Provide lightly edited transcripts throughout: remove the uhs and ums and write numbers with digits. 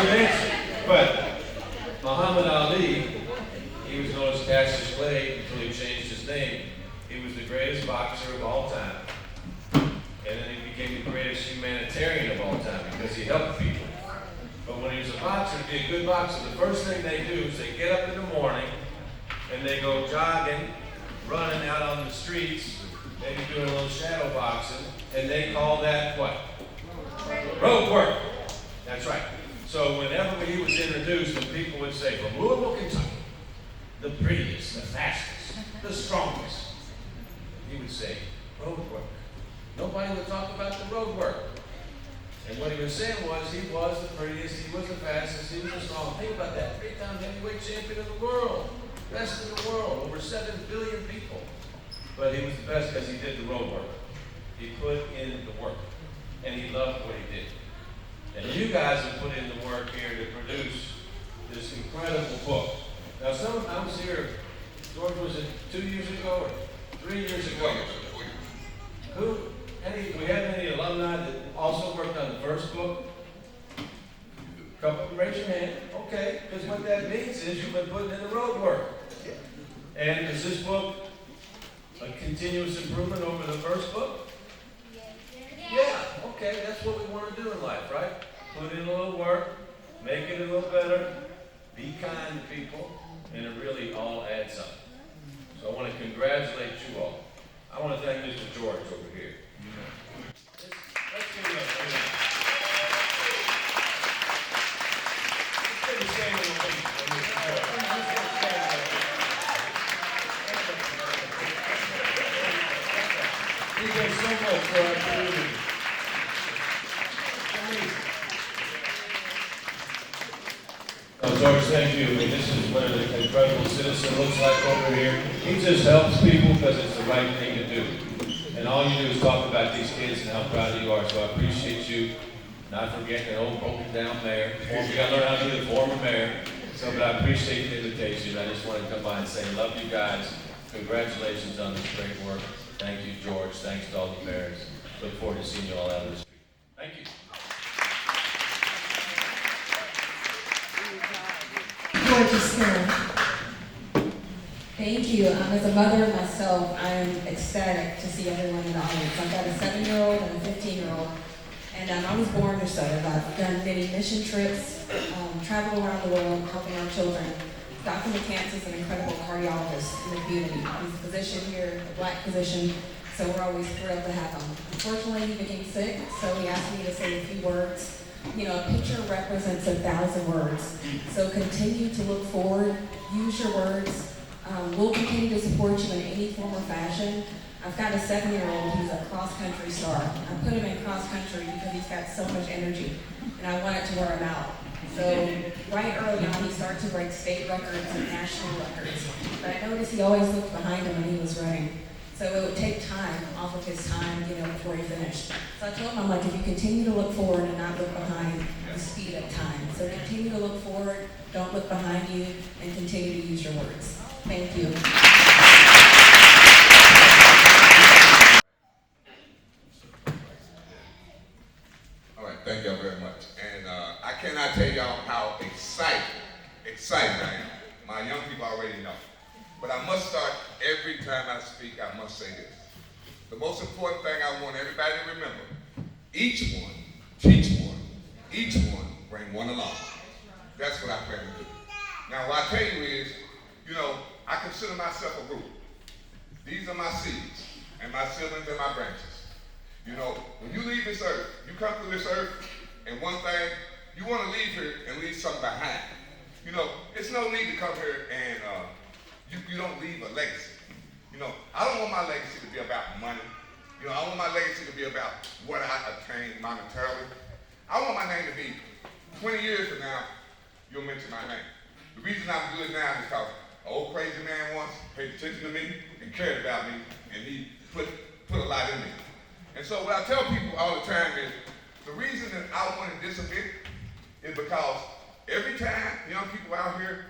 good answer. But Muhammad Ali, he was known as Cassius Clay until he changed his name. He was the greatest boxer of all time. And then he became the greatest humanitarian of all time because he helped people. But when he was a boxer, to be a good boxer, the first thing they do is they get up in the morning and they go jogging, running out on the streets, maybe doing a little shadow boxing, and they call that what? Road work. That's right. So whenever he was introduced, and people would say, from Louisville, Kentucky, the prettiest, the fastest, the strongest, he would say, road work. Nobody would talk about the road work. And what he was saying was, he was the prettiest, he was the fastest, he was the strongest. Think about that, 3-time heavyweight champion of the world, best in the world, over 7 billion people. But he was the best because he did the road work. He put in the work, and he loved what he did. And you guys have put in the work here to produce this incredible book. Now, I was here, George, was it 2 years ago or 3 years ago? We have any alumni that also worked on the first book? Couple, raise your hand. Okay, because what that means is you've been putting in the road work. And is this book a continuous improvement over the first book? Yeah, okay, that's what we want to do in life, right? Put in a little work, make it a little better, be kind to people, and it really all adds up. So I want to congratulate you all. I want to thank Mr. George over here. Let's give it up for him. Let's get a standing ovation for Mr. George. He does so much for our community. George, thank you. I mean, this is what an incredible citizen looks like over here. He just helps people because it's the right thing to do. And all you do is talk about these kids and how proud you are. So I appreciate you not forgetting an old broken down mayor. You got to learn how to be the former mayor. So, but I appreciate the invitation. I just wanted to come by and say, love you guys. Congratulations on this great work. Thank you, George. Thanks to all the mayors. Look forward to seeing you all out of the street. Thank you. Gorgeous girl. Thank you. As a mother myself, I am ecstatic to see everyone in the audience. I've got a 7-year-old and a 15-year-old. And I was born to serve. I've done many mission trips, traveled around the world helping our children. Dr. McCants is an incredible cardiologist in the community. He's a physician here, a black physician, so we're always thrilled to have him. Unfortunately, he became sick, so he asked me to say a few words. You know, a picture represents 1,000 words. So continue to look forward, use your words. We'll continue to support you in any form or fashion. I've got a 7-year-old who's a cross-country star. I put him in cross-country because he's got so much energy, and I wanted to wear him out. So right early on, he started to break state records and national records. But I noticed he always looked behind him when he was running. So it would take time off of his time, you know, before he finished. So I told him, I'm like, if you continue to look forward and not look behind, you speed up time. So continue to look forward, don't look behind you, and continue to use your words. Thank you. All right, thank y'all very much. And I cannot tell y'all how excited I am. My young people already know. But I must start every time I speak, I must say this. The most important thing I want everybody to remember, each one, teach one, each one, bring one along. That's what I plan to do. Now, what I tell you is, you know, I consider myself a root. These are my seeds, and my siblings and my branches. You know, when you leave this earth, you come through this earth, and one thing, you want to leave here and leave something behind. You know, it's no need to come here and you don't leave a legacy. You know, I don't want my legacy to be about money. You know, I want my legacy to be about what I attained monetarily. I want my name to be 20 years from now, you'll mention my name. The reason I'm good now is because an old crazy man once paid attention to me and cared about me, and he put a lot in me. And so what I tell people all the time is, the reason that I want to disappear is because every time young people out here,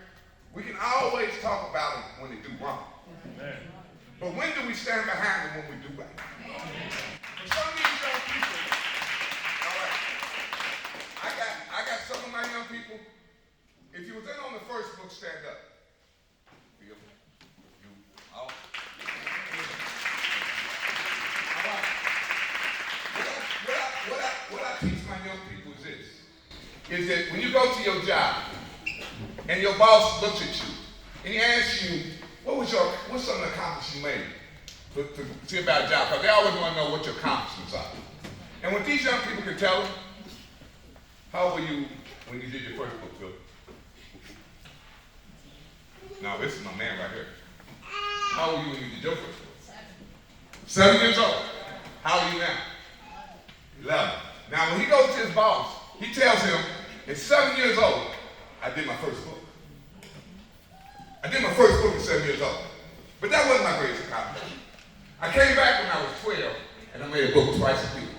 we can always talk about them when they do wrong. Amen. But when do we stand behind them when we do right? For some of these young people, all right, I got some of my young people, if you was in on the first book, stand up. Feel you out. All right. What I teach my young people is this, is that when you go to your job and your boss looks at you and he asks you, what's some of the accomplishments you made to see about a job? Because they always want to know what your accomplishments are. And what these young people can tell them, how old were you when you did your first book, Phil? Now, this is my man right here. How old were you when you did your first book? 7 years old. How old are you now? 11. Now, when he goes to his boss, he tells him, at 7 years old, I did my first book. I did my first book at 7 years old. But that wasn't my greatest accomplishment. I came back when I was 12, and I made a book twice a week.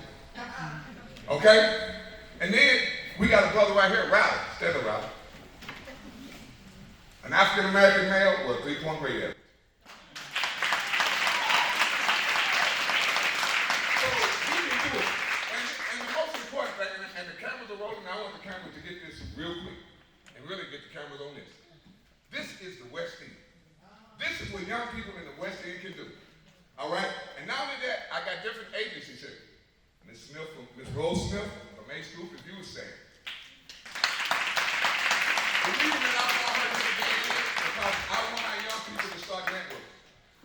Okay? And then we got a brother right here, Riley. Stand up, Riley. An African-American male with a 3-point grade average. So he can do it. And the most important thing, and the cameras are rolling, I want the cameras to get this real quick and really get the cameras on this. This is the West End. This is what young people in the West End can do. All right? And not only that, I got different agencies here. Ms. Goldsmith from A School, as you were saying. The reason that I want her to get in is because I want our young people to start networking.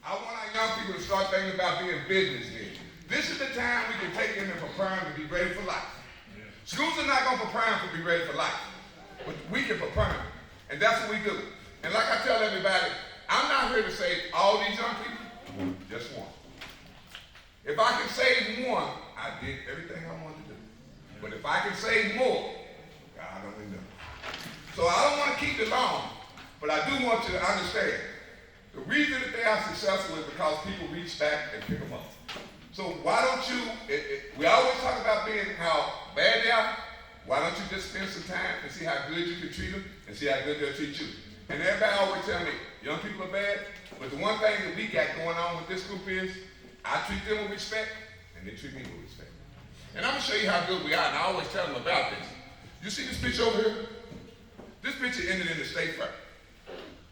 I want our young people to start thinking about being businessmen. This is the time we can take them and prepare them to be ready for life. Schools are not going to prepare them to be ready for life, but we can prepare them, and that's what we do. And like I tell everybody, I'm not here to save all these young people, just one. If I can save one, I did everything I wanted to do. But if I can save more, God only knows. So I don't want to keep it long, but I do want you to understand the reason that they are successful is because people reach back and pick them up. So why don't you, we always talk about being how bad they are. Why don't you just spend some time and see how good you can treat them and see how good they'll treat you? And everybody always tell me, young people are bad, but the one thing that we got going on with this group is I treat them with respect and they treat me with respect. And I'm going to show you how good we are, and I always tell them about this. You see this picture over here? This picture ended in the state fair.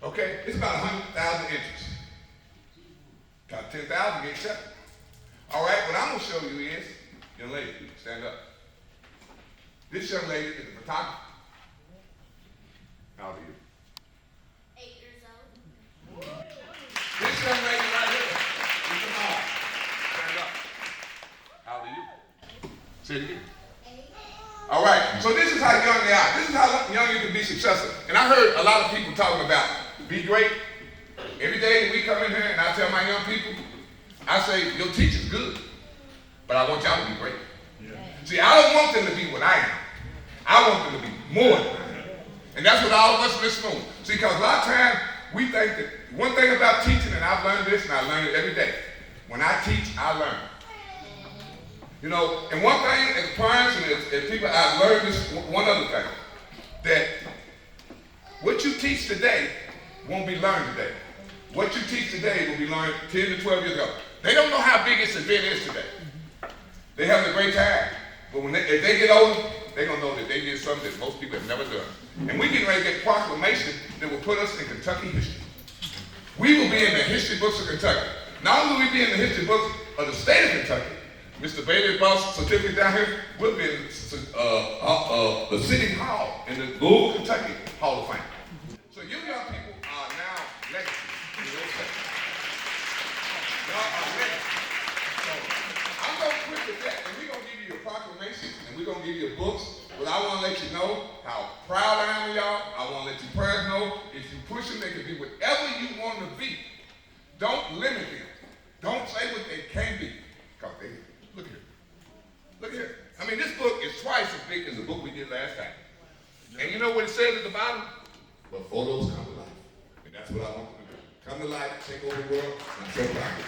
Okay? It's about 100,000 inches. Got 10,000 get accepted. All right, what I'm going to show you is, young lady, stand up. This young lady is a photographer. How old are you? 8 years old. This young lady right here is a mom. Stand up. How old are you? Say it again. 8. All right, so this is how young they are. This is how young you can be successful. And I heard a lot of people talking about be great. Every day we come in here and I tell my young people, I say, your teacher's good, but I want y'all to be great. Yeah. See, I don't want them to be what I am. I want them to be more than I am. And that's what all of us in this room. See, because a lot of times we think that one thing about teaching, and I've learned this and I learn it every day. When I teach, I learn. You know, and one thing as parents and as people, I've learned this one other thing, that what you teach today won't be learned today. What you teach today will be learned 10 to 12 years ago. They don't know how big this event is today. They having a great time. But if they get older, they're going to know that they did something that most people have never done. And we're getting ready to get a proclamation that will put us in Kentucky history. We will be in the history books of Kentucky. Not only will we be in the history books of the state of Kentucky, Mr. Bailey's boss certificate down here, we'll be in the City Hall in the Louisville, Kentucky Hall of Fame. So you young people are now legacy. Y'all are legacy. So I'm going to quit with that, and we're going to give you your proclamations, and we're going to give you your books. But I want to let you know how proud I am of y'all. I want to let you parents know if you push them, they can be whatever you want them to be. Don't limit them. Don't say what they can be. Because they, look here. Look here. I mean, this book is twice as big as the book we did last time. And you know what it says at the bottom? But photos come to life. And that's what I want them to do. Come to life, take over the world, and I'm so proud of you.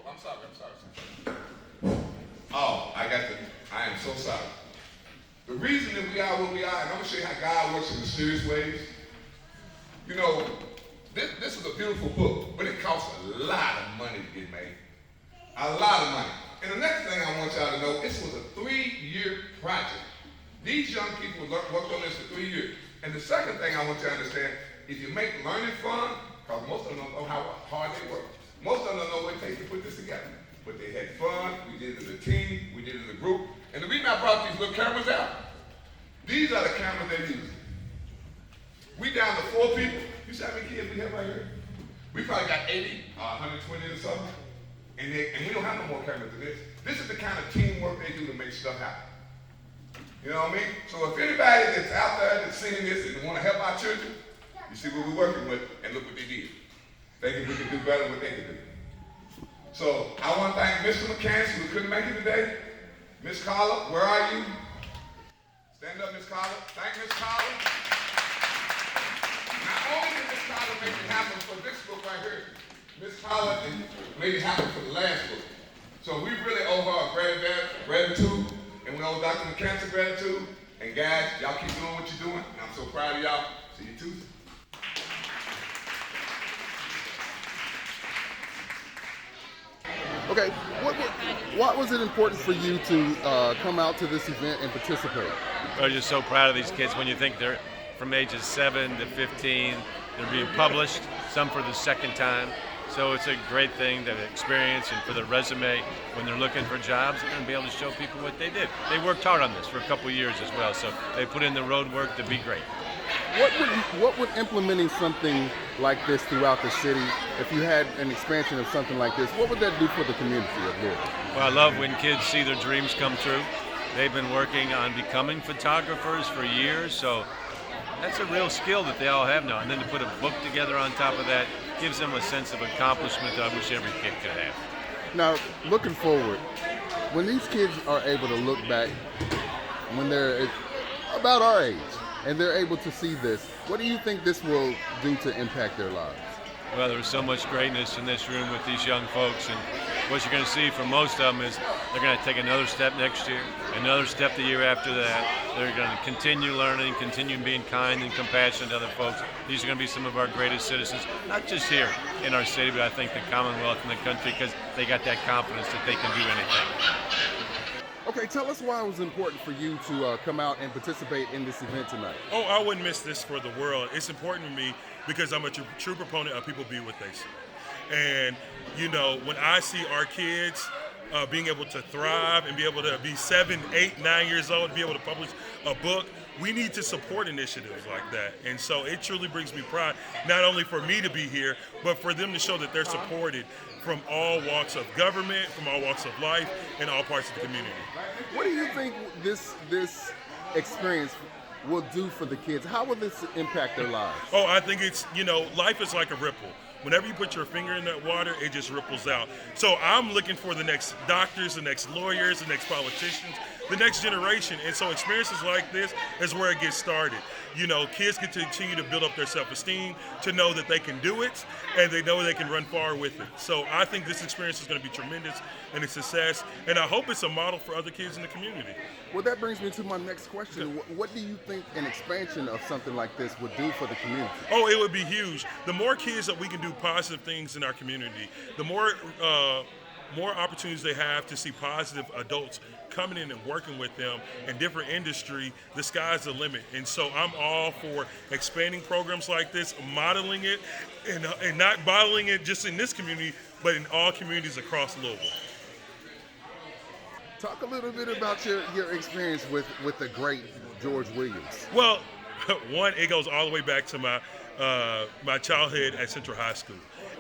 I'm sorry. so sorry. The reason that we are where we are, and I'm going to show you how God works in mysterious ways. You know, this is a beautiful book, but it costs a lot of money to get made. A lot of money. And the next thing I want y'all to know, this was a 3-year project. These young people worked on this for 3 years. And the second thing I want you to understand, if you make learning fun, because most of them don't know how hard they work. Most of them don't know what it takes to put this together. But they had fun, we did it as a team, we did it as a group. And the reason I brought these little cameras out, these are the cameras they use. We down to 4 people. You see how many kids we have right here? We probably got 80 or 120 or something. And we don't have no more cameras than this. This is the kind of teamwork they do to make stuff happen. You know what I mean? So if anybody that's out there that's seeing this and want to help our children, you see what we're working with, and look what they did. They think we can do better than what they can do. So I want to thank Mr. McCann, who couldn't make it today. Miss Carla, where are you? Stand up, Miss Carla. Thank Miss Carla. Not only did Miss Carla make it happen for this book right here, Miss Carla made it happen for the last book. So we really owe her a gratitude, and we owe Dr. McCann gratitude. And guys, y'all keep doing what you're doing, and I'm so proud of y'all. See you Tuesday. Okay, what was it important for you to come out to this event and participate? I'm just so proud of these kids. When you think they're from ages 7 to 15, they're being published, some for the second time. So it's a great thing, that experience, and for their resume, when they're looking for jobs, they're going to be able to show people what they did. They worked hard on this for a couple of years as well, so they put in the road work to be great. What would implementing something like this throughout the city, if you had an expansion of something like this, what would that do for the community of Louisville? Well, I love when kids see their dreams come true. They've been working on becoming photographers for years, so that's a real skill that they all have now. And then to put a book together on top of that gives them a sense of accomplishment that I wish every kid could have. Now, looking forward, when these kids are able to look back when they're about our age and they're able to see this, what do you think this will do to impact their lives? Well, there's so much greatness in this room with these young folks, and what you're going to see from most of them is they're going to take another step next year, another step the year after that. They're going to continue learning, continue being kind and compassionate to other folks. These are going to be some of our greatest citizens, not just here in our city, but I think the Commonwealth and the country, because they got that confidence that they can do anything. Okay, tell us why it was important for you to come out and participate in this event tonight. Oh, I wouldn't miss this for the world. It's important to me because I'm a true proponent of people be what they see. And, you know, when I see our kids being able to thrive and be able to be 7, 8, 9 years old, to be able to publish a book, we need to support initiatives like that. And so it truly brings me pride, not only for me to be here, but for them to show that they're supported from all walks of government, from all walks of life, and all parts of the community. What do you think this experience will do for the kids? How will this impact their lives? Oh, I think it's, you know, life is like a ripple. Whenever you put your finger in that water, it just ripples out. So I'm looking for the next doctors, the next lawyers, the next politicians, the next generation. And so experiences like this is where it gets started. You know, kids get to continue to build up their self-esteem, to know that they can do it, and they know they can run far with it. So I think this experience is going to be tremendous and a success, and I hope it's a model for other kids in the community. Well, that brings me to my next question. What do you think an expansion of something like this would do for the community? Oh, it would be huge. The more kids that we can do positive things in our community, the more opportunities they have to see positive adults coming in and working with them in different industry, the sky's the limit. And so I'm all for expanding programs like this, modeling it, and not bottling it just in this community, but in all communities across Louisville. Talk a little bit about your experience with the great George Williams. Well, one, it goes all the way back to my childhood at Central High School.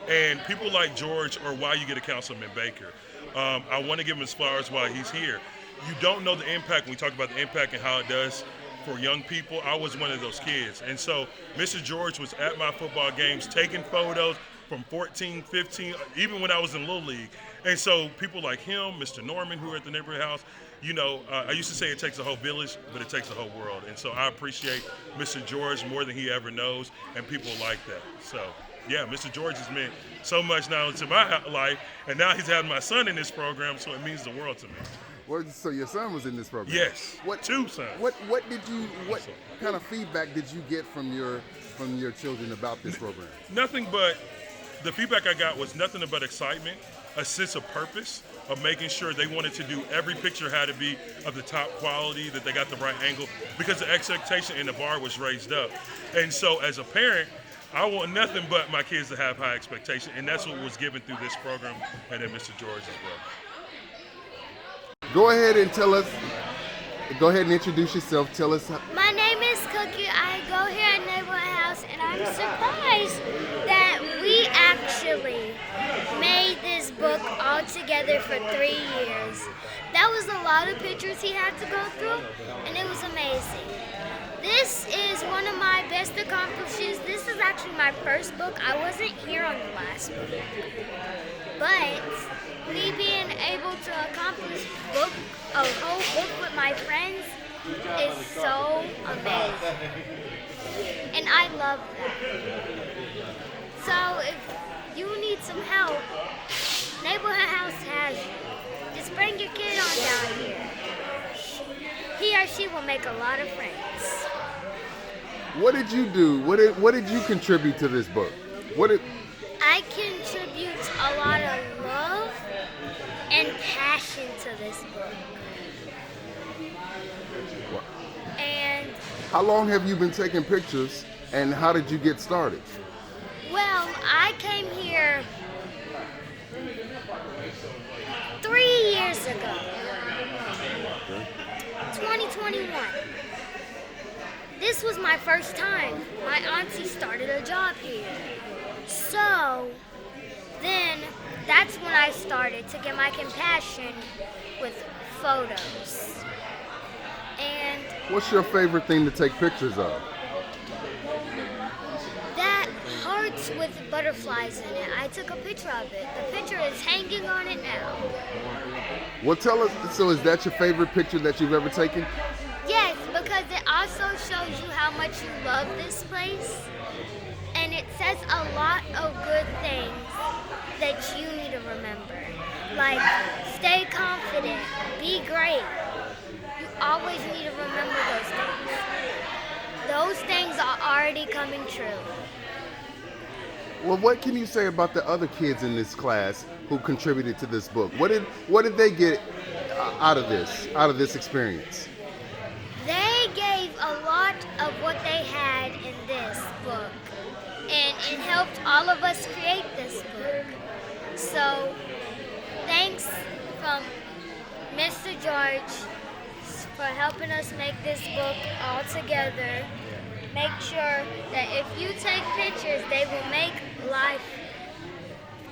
And people like George are why you get a Councilman Baker. I want to give him his flowers while he's here. You don't know the impact when we talk about the impact and how it does for young people. I was one of those kids. And so Mr. George was at my football games taking photos from 14, 15, even when I was in Little League. And so people like him, Mr. Norman, who are at the neighborhood house, you know, I used to say it takes a whole village, but it takes a whole world. And so I appreciate Mr. George more than he ever knows, and people like that. So yeah, Mr. George has meant so much not only to my life, and now he's having my son in this program, so it means the world to me. Well, so your son was in this program. Yes, What 2 sons. what kind of feedback did you get from your children about this program? Nothing but the feedback I got was nothing but excitement, a sense of purpose, of making sure they wanted to do every picture had to be of the top quality, that they got the right angle, because the expectation and the bar was raised up. And so as a parent, I want nothing but my kids to have high expectation, and that's what was given through this program and then Mr. George as well. Go ahead and tell us. Go ahead and introduce yourself. Tell us. My name is Cookie. I go here at Neighborhood House, and I'm surprised that we actually made this book all together for 3 years. That was a lot of pictures he had to go through, and it was amazing. This is one of my best accomplishments. This is actually my first book. I wasn't here on the last book. But me being able to accomplish a whole book with my friends is so amazing. And I love that. So if you need some help, Neighborhood House has you. Just bring your kid on down here. He or she will make a lot of friends. What did you do? What did you contribute to this book? I contribute a lot of love and passion to this book. And How long have you been taking pictures, and how did you get started? well, I came here 3 years ago, 2021. This was my first time. My auntie started a job here. So then that's when I started to get my compassion with photos. And What's your favorite thing to take pictures of? that hearts with butterflies in it. I took a picture of it. The picture is hanging on it now. Well, tell us. So, is that your favorite picture that you've ever taken? Yes, because it also shows you how much you love this place. And it says a lot of good things that you need to remember. Like, stay confident, be great. You always need to remember those things. Those things are already coming true. Well, what can you say about the other kids in this class who contributed to this book? What did they get out of this experience? They gave a lot of what they had in this book, and it helped all of us create this book. So, thanks from Mr. George for helping us make this book all together. Make sure that if you take pictures, they will make life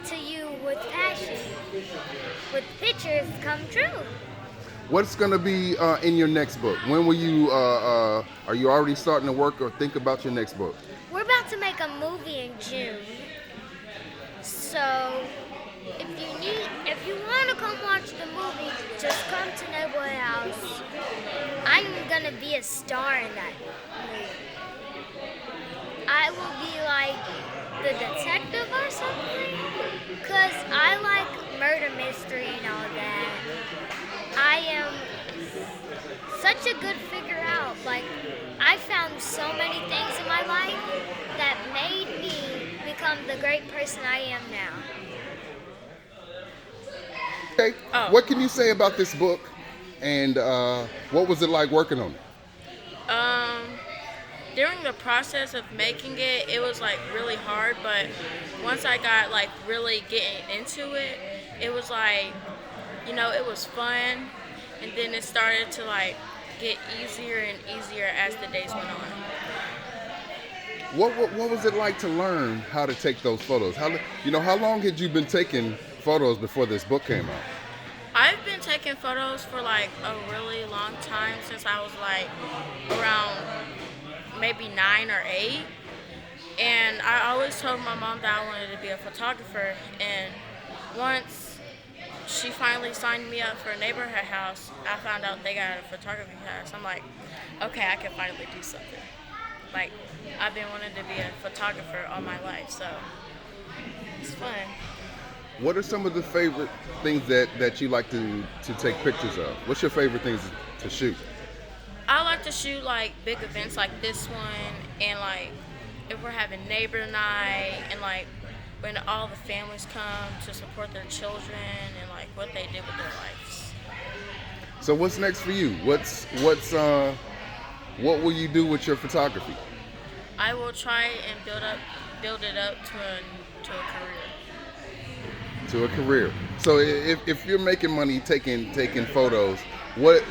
to you with passion. With pictures come true. What's going to be in your next book? When will you? Are you already starting to work or think about your next book? We're about to make a movie in June. So if you want to come watch the movie, just come to Neighborhood House. I'm gonna be a star in that movie. I will be like the detective or something, cause I like murder mystery and all that. I am such a good figure out. Like, I found so many things in my life that made me become the great person I am now. Okay. What can you say about this book, and what was it like working on it? During the process of making it, it was like really hard, but once I got like really getting into it, it was like, you know, it was fun, and then it started to like get easier and easier as the days went on. What was it like to learn how to take those photos? How long had you been taking photos before this book came out? I've been taking photos for like a really long time, since I was like around maybe 9 or 8. And I always told my mom that I wanted to be a photographer. And once she finally signed me up for a Neighborhood House, I found out they got a photography class. I'm like, okay, I can finally do something. Like, I've been wanting to be a photographer all my life, so It's fun. What are some of the favorite things that you like to take pictures of? What's your favorite things to shoot? I like to shoot like big events like this one, and like if we're having neighbor night, and like when all the families come to support their children and like what they did with their lives. So what's next for you? What will you do with your photography? I will try and build it up to a career. To a career. So if you're making money taking photos, what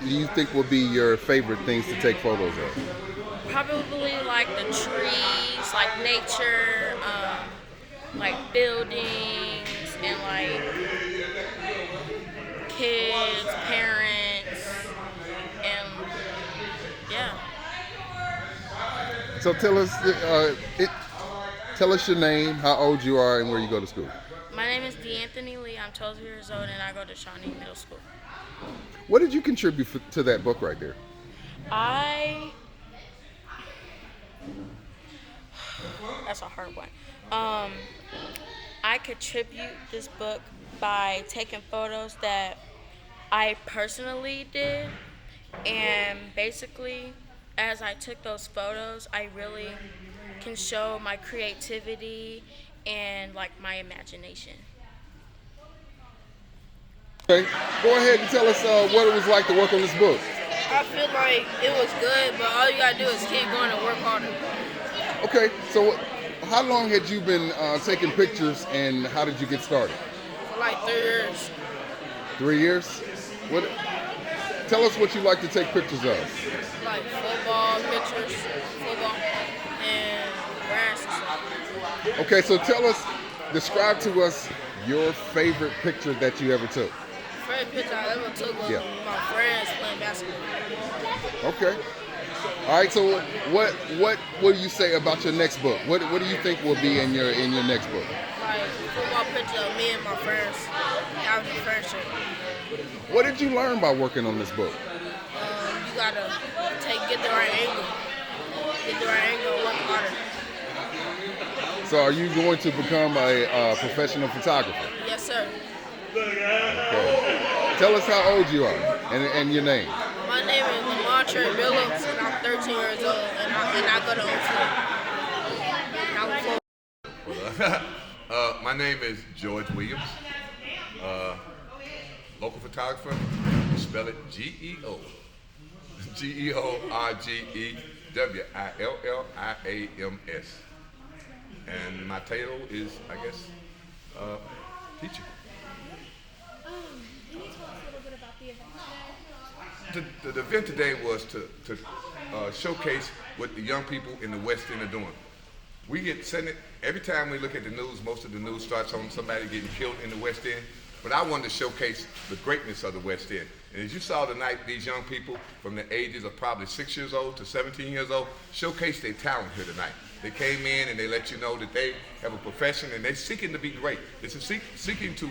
do you think will be your favorite things to take photos of? Probably like the trees, like nature, like buildings, and like kids, parents, and yeah. So tell us your name, how old you are, and where you go to school. My name is D'Anthony Lee. I'm 12 years old, and I go to Shawnee Middle School. What did you contribute to that book right there? That's a hard one. I contribute this book by taking photos that I personally did, and basically, as I took those photos, I really can show my creativity and like my imagination. Okay, go ahead and tell us what it was like to work on this book. I feel like it was good, but all you gotta do is keep going and work harder. Okay, so how long had you been taking pictures, and how did you get started? For like 3 years. 3 years? What? Tell us what you like to take pictures of. Like football pictures, and grass and stuff. Okay, so describe to us your favorite picture that you ever took. First picture I ever took was my friends playing basketball. Okay. All right. So what do you say about your next book? What do you think will be in your next book? Like football picture of me and my friends after friendship. What did you learn by working on this book? You gotta get the right angle. Get the right angle and work harder. So are you going to become a professional photographer? Yes, sir. Okay. Tell us how old you are and your name. My name is Lamar Trey Billups, and I'm 13 years old, and I go to OT. My name is George Williams, local photographer. Spell it G-E-O. GEORGEWILLIAMS. And my title is, I guess, teacher. Can you tell us a little bit about the event today? The event today was to showcase what the young people in the West End are doing. We get sent it every time we look at the news. Most of the news starts on somebody getting killed in the West End. But I wanted to showcase the greatness of the West End. And as you saw tonight, these young people from the ages of probably 6 years old to 17 years old showcased their talent here tonight. They came in and they let you know that they have a profession and they're seeking to be great. It's seeking to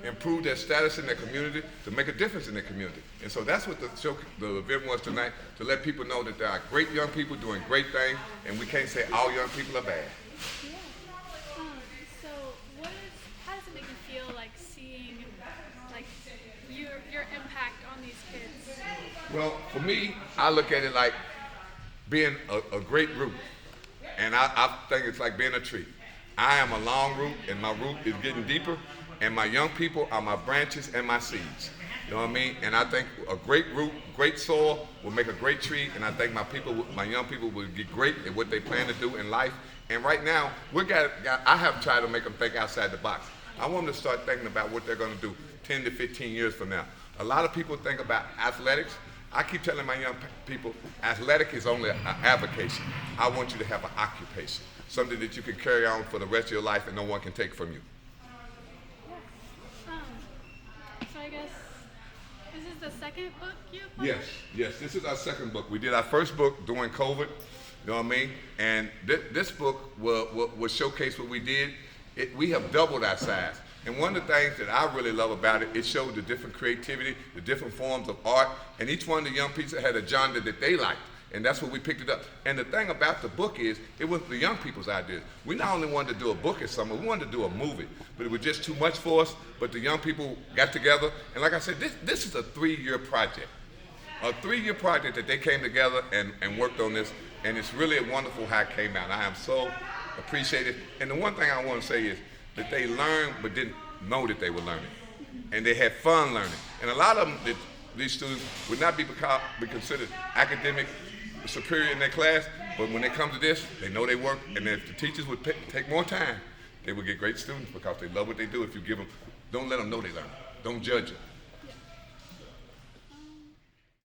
improve their status in their community, to make a difference in their community. And so that's what the event was tonight, to let people know that there are great young people doing great things, and we can't say all young people are bad. Yeah. So how does it make you feel like seeing like your impact on these kids? Well, for me, I look at it like being a great root. And I think it's like being a tree. I am a long root, and my root is getting deeper, and my young people are my branches and my seeds. You know what I mean? And I think a great root, great soil will make a great tree, and I think my young people will get great at what they plan to do in life. And right now, I have tried to make them think outside the box. I want them to start thinking about what they're going to do 10 to 15 years from now. A lot of people think about athletics. I keep telling my young people, athletic is only an avocation. I want you to have an occupation, something that you can carry on for the rest of your life and no one can take from you. So I guess, is this the second book you published? Yes, this is our second book. We did our first book during COVID, you know what I mean? And this book will showcase what we did. We have doubled our size. And one of the things that I really love about it, it showed the different creativity, the different forms of art, and each one of the young people had a genre that they liked. And that's what we picked it up. And the thing about the book is, it was the young people's ideas. We not only wanted to do a book this summer, we wanted to do a movie, but it was just too much for us. But the young people got together, and like I said, this is a 3-year project. A 3-year project that they came together and worked on this, and it's really wonderful how it came out. I am so appreciative. And the one thing I want to say is that they learned but didn't know that they were learning. And they had fun learning. And a lot of them, these students would not be considered academic superior in their class, but when they come to this, they know they work, and if the teachers would take more time, they would get great students because they love what they do. If you give them, don't let them know they learn. Don't judge them.